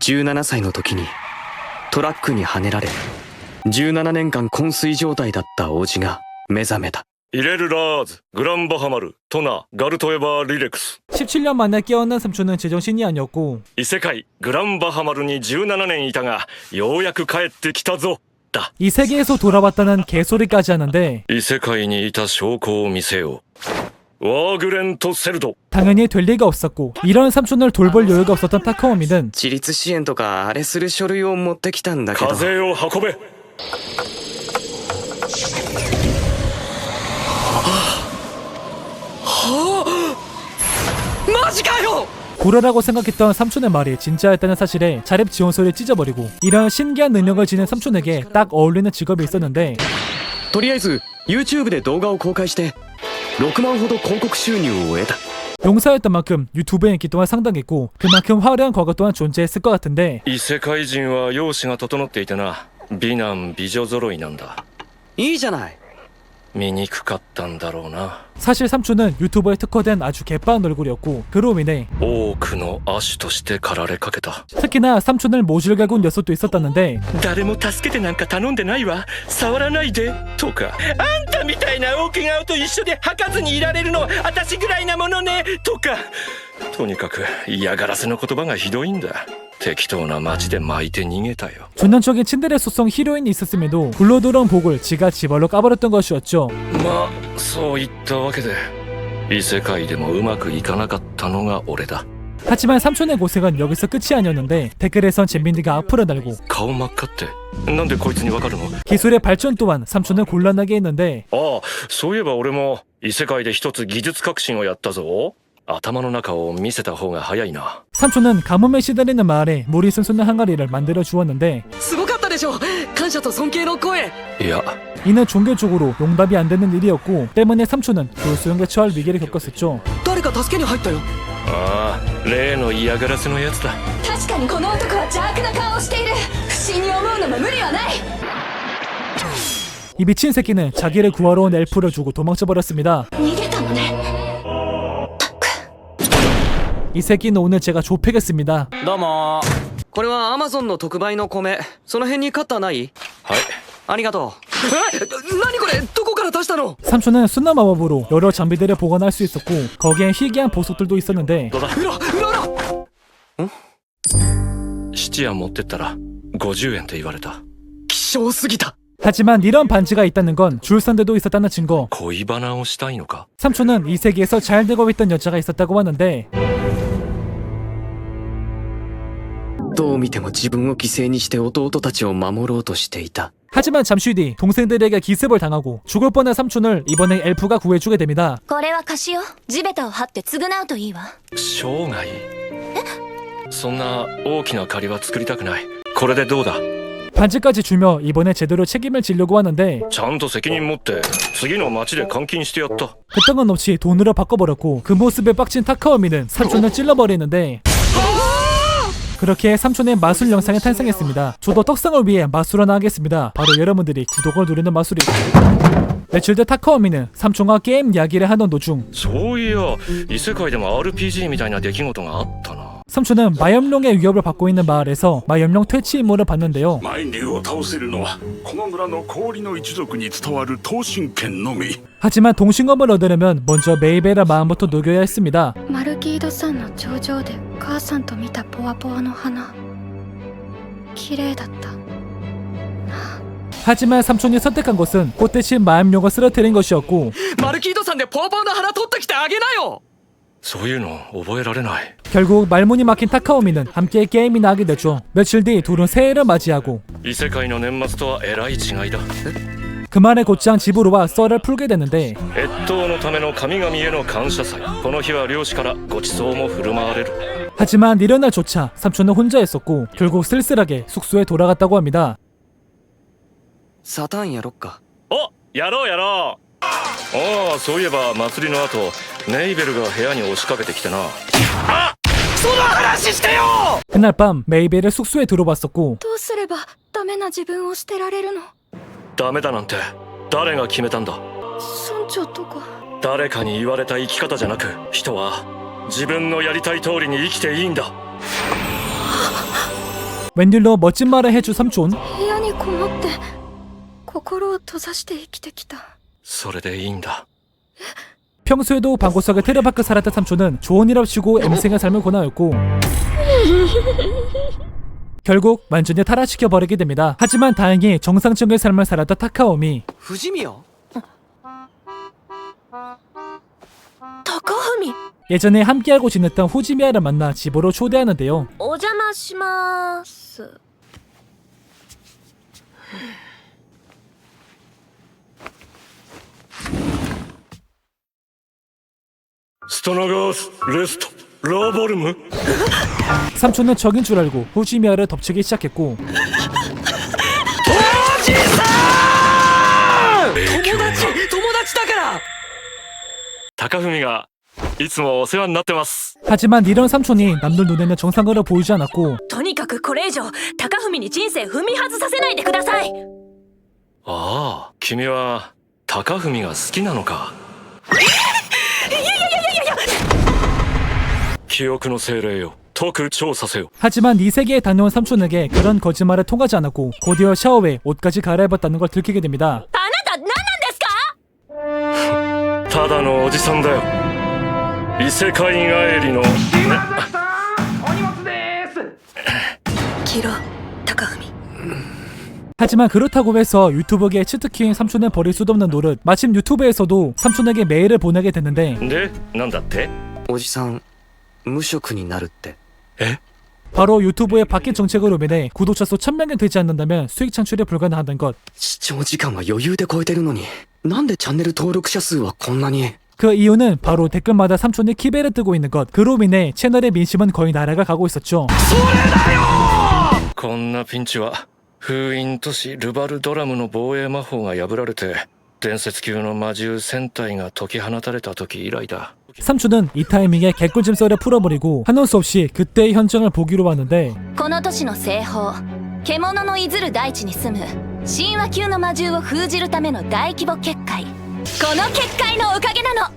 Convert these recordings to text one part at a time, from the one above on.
17歳の時にトラックにはねられ17年間昏睡状態だった王子が目覚めた。 이레르 라즈, 그란바하마르, 토나, 가르토에바 리렉스. 17년 만에 깨어난 삼촌은 제정신이 아니었고 이세카이 그란바하마루니 17년 있다가 요야쿠 帰ってきたぞ. 이 세계에서 돌아왔다는 개소리까지 하는데 이세카이니 있다 証拠を見せよ. 와그렌토 세르도. 당연히 될 리가 없었고 이런 삼촌을 돌볼 여유가 없었던 타카오미는 自立支援とかあれする書類を持ってきたんだけど。風を運べ. 마지가요! 불어라고 생각했던 삼촌의 말이 진짜였다는 사실에 자립 지원서를 찢어버리고 이런 신기한 능력을 지닌 삼촌에게 딱 어울리는 직업이 있었는데 とりあえず YouTube で動画を公開して6万ほど広告収入を得た。 용사였던 만큼 유튜브의 인기 또한 상당했고 그만큼 화려한 과거 또한 존재했을 것 같은데 異世界人は容姿が整っていてな、美男美女揃いなんだ。いいじゃない。醜かったんだろうな。 사실 삼촌은 유튜버에 특화된 아주 개빠른 얼굴이었고 그로 인해 多くの亜種として駆られかけた。 특히나 삼촌을 모질게 군 녀석도 있었다는데 誰も助けてなんか頼んでないわ、触らないでとか、あんたみたいな大怪我と一緒で吐かずにいられるの私ぐらいなものねとか、とにかく嫌がらせの言葉がひどいんだ。適当な街で巻いて逃げたよ。 전형적인 친데레 속성 히로인이 있었음에도 굴러들어온 복을 지가 지발로 까버렸던 것이었죠. まあそういったわけで異世界でもうまくいかなかったのが俺だ。 하지만 삼촌의 고생은 여기서 끝이 아니었는데 댓글에선 잼민이가 악플을 달고 顔真っ赤ってなんでこいつにわかるの？ 기술의 발전 또한 삼촌을 곤란하게 했는데 ああ、そういえば俺も異世界で一つ技術革新をやったぞ。頭の中を見せた方が早いな。 삼촌은 가뭄에 시달리는 마을에 물이 솟는 항아리를 만들어 주었는데 すごかったでしょ。感謝と尊敬の声。いや、 이는 종교적으로 용납이 안 되는 일이었고 때문에 삼촌은 불수용에 처할 위기를 겪었었죠. 誰か助けに入ったよ。ああ、例の嫌がらせのやつだ。確かにこの男は邪悪な顔をしている。不審に思うのも無理はない。 이 미친 새끼는 자기를 구하러 온 엘프를 주고 도망쳐 버렸습니다. 逃げたのね。 이 새끼는 오늘 제가 조패겠습니다. どうも。これは Amazon の特売の米。その辺にカッターない？はい。ありがとう。何これ？どこから出したの？ 삼촌은 순나 마법으로 여러 장비들을 보관할 수 있었고 거기엔 희귀한 보석들도 있었는데 どうだ？裏質屋持ってったら50円って言われた。希少すぎた。 하지만 이런 반지가 있다는 건 줄선대도 있었다는 증거. 恋バナをしたいのか？ 삼촌은 이 세계에서 잘 되고 있던 여자가 있었다고 하는데 どう見ても自分を犠牲にして弟たちを守ろうとしていた。 하지만 잠시 뒤 동생들에게 기습을 당하고 죽을 뻔한 삼촌을 이번에 엘프가 구해주게 됩니다. これは貸しよ。地べたを張って償うといいわ。生涯？そんな大きな借りは作りたくない。これでどうだ？ 반지까지 주며 이번에 제대로 책임을 지려고 하는데 ちゃんと責任持って次の町で監禁してやった。 그딴 건 없이 돈으로 바꿔버렸고 그 모습에 빡친 타카오미는 삼촌을 찔러버리는데 그렇게 삼촌의 마술 영상이 탄생했습니다. 저도 떡상을 위해 마술 하나 하겠습니다. 바로 여러분들이 구독을 누르는 마술이. 며칠 뒤 타카오미는 삼촌과 게임 이야기를 하던 도중 そういや、異世界でも RPG みたいな出来事があったな。 삼촌은 마염룡의 위협을 받고 있는 마을에서 마염룡 퇴치 임무를 받는데요. マインリュウを倒せるのはこの村の氷の一族に伝わる闘神剣のみ。 하지만 동신검을 얻으려면 먼저 메이베라 마음부터 녹여야 했습니다. マルキード山の頂上で母さんと見たポワポワの花綺麗だった。 하지만 삼촌이 선택한 것은 꽃 대신 마염룡을 쓰러뜨린 것이었고 マルキードさんでポワポワの花取ってきてあげなよ。そういうの覚えられない。 결국 말문이 막힌 타카오미는 함께 게임이나 하게 되죠. 며칠 뒤 둘은 새해를 맞이하고 異世界の年末とはえらい違いだ。 그만의 곧장 집으로 와 썰을 풀게 되는데 越冬のための神々への感謝祭。この日は漁師からご馳走も振る舞われる。 하지만 이런 날조차 삼촌은 혼자였었고 결국 쓸쓸하게 숙소에 돌아갔다고 합니다. サタンやろっか。お、やろうやろう。ああ、そういえば祭りの後ネイベルが部屋に押しかけてきてな。あ、その話してよ。 그날 밤 메이벨을 숙소에 들어봤었고 どうすればダメな自分を捨てられるの？ダメだなんて誰が決めたんだ？村長とか。誰かに言われた生き方じゃなく、人は自分のやりたい通りに生きていいんだ。 웬일로 멋진 말을 해준 삼촌. 部屋にこもって心を閉ざして生きてきた。それでいいんだ。 평소에도 방구석에 틀어박혀 살았던 삼촌은 좋은 일 없이고 엠생의 삶을 고나였고 결국 완전히 타락시켜버리게 됩니다. 하지만 다행히 정상적인 삶을 살았던 타카오미. 藤宮 高文 예전에 함께하고 지냈던 후지미아를 만나 집으로 초대하는데요. お邪魔します。ストナガースレストラボルム。 삼촌은 적인 줄 알고 후지미아를 덮치기 시작했고 友達だから。高文がいつもお世話になってます。 하지만 이런 삼촌이 남들 눈에는 정상으로 보이지 않았고 とにかくこれ以上高文に人生踏み外させないでください。ああ、君は高文が好きなのか。記憶の精霊よ、解く調査せよ。 하지만 이 세계에 다녀온 삼촌에게 그런 거짓말을 통하지 않았고 곧이어 샤워에 옷까지 갈아입었다는 걸 들키게 됩니다. あなた何なんですか。ただのおじさんだよ。異世界帰りのキロ高文。 하지만 그렇다고 해서 유튜버계의 치트키인 삼촌을 버릴 수도 없는 노릇. 마침 유튜브에서도 삼촌에게 메일을 보내게 됐는데 で、なんだって。おじさん無職になるって。 바로 유튜브의 바뀐 정책으로 인해 구독자 수 1000명이 되지 않는다면 수익 창출이 불가능하다는 것. 視聴時間は余裕で超えてるのになんでチャンネル登録者数はこんなに。 그 이유는 바로 댓글마다 삼촌이 키베를 뜨고 있는 것. 그로 인해 채널의 민심은 거의 날아가 가고 있었죠. こんなピンチは封印都市ルバルドラムの防衛魔法が破られて伝説級の魔獣1000体が解き放たれた時以来だ。 삼촌은 이 타이밍에 개꿀잼 썰을 풀어버리고 하는 수 없이 그때의 현장을 보기로 하는데 この都市の西方獣のいずる大地に住む神話級の魔獣を封じるための大規模結界。この結界のおかげなの。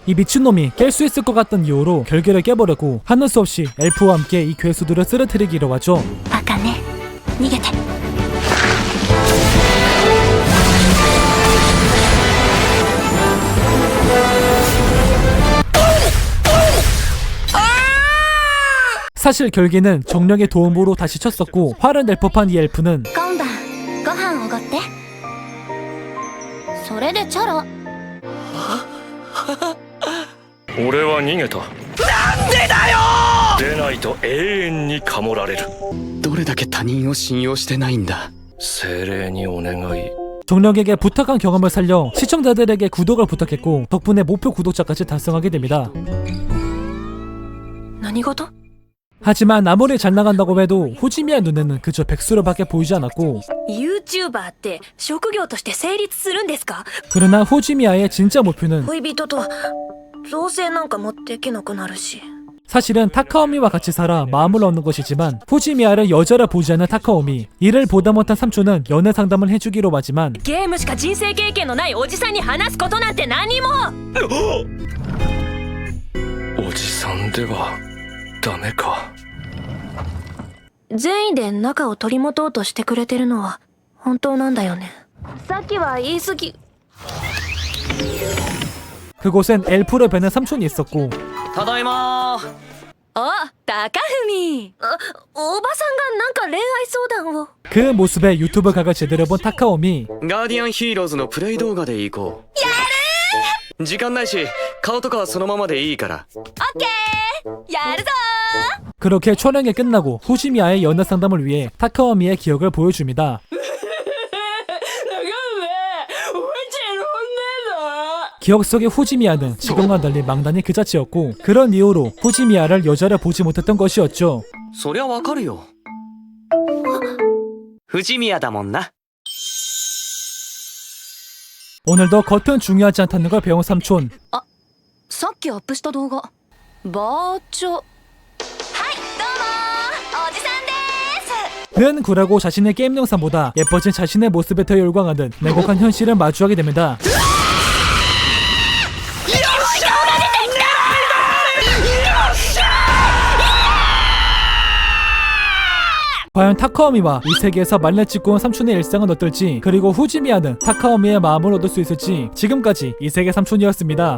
이 미친놈이 깰 수 있을 것 같던 이유로 결계를 깨버렸고 하는 수 없이 엘프와 함께 이 괴수들을 쓰러뜨리기로 하죠. バカね、逃げて。 사실 결계는 정령의 도움으로 다시 쳤었고 화를 낼 법한 이 엘프는 今晩ご飯おごって。それでチャラ。俺は逃げた。なんでだよ。出ないと永遠にかもられる。どれだけ他人を信用してないんだ。精霊にお願い。 정령에게 부탁한 경험을 살려 시청자들에게 구독을 부탁했고 덕분에 목표 구독자까지 달성하게 됩니다. 何事？ 하지만 아무리 잘 나간다고 해도 후지미아 눈에는 그저 백수로밖에 보이지 않았고 YouTuber って職業として成立するんですか？ 그러나 후지미아의 진짜 목표는 恋人と同棲なんかもできなくなるし。 사실은 타카오미와 같이 살아 마음을 얻는 것이지만 후지미아를 여자라 보지 않는 타카오미. 이를 보다 못한 삼촌은 연애 상담을 해주기로 하지만 ゲームしか人生経験のないおじさんに話すことなんて何も。おじさんではダメか。善意で仲を取り持とうとしてくれてるのは本当なんだよね。さっきは言い過ぎ。 그곳엔 엘프로 변한 삼촌이 있었고 ただいま。あ、高文。おばさんがなんか恋愛相談を。 그 모습에 유튜브 각을 제대로 본 타카오미. ガーディアンヒーローズのプレイ動画で行こう。やるー。時間ないし顔とかはそのままでいいから。オッケー。やるぞー。 그렇게 촬영이 끝나고 후지미아의 연애 상담을 위해 타카오미의 기억을 보여줍니다. 기억 속의 후지미아는 지금과 달리 망단이 그 자체였고 그런 이유로 후지미아를 여자를 보지 못했던 것이었죠. そりゃわかるよ。藤宮だもんな。 오늘도 겉은 중요하지 않다는 걸 배운 삼촌. さっきアップした動画。バーチャ。はい、どうもおじさんです。 는 굴하고 자신의 게임 영상보다 예뻐진 자신의 모습에 더 열광하는 냉혹한 현실을 마주하게 됩니다. 과연 타카오미와 이 세계에서 말년 찍고 온 삼촌의 일상은 어떨지, 그리고 후지미야는 타카오미의 마음을 얻을 수 있을지. 지금까지 이 세계 삼촌이었습니다.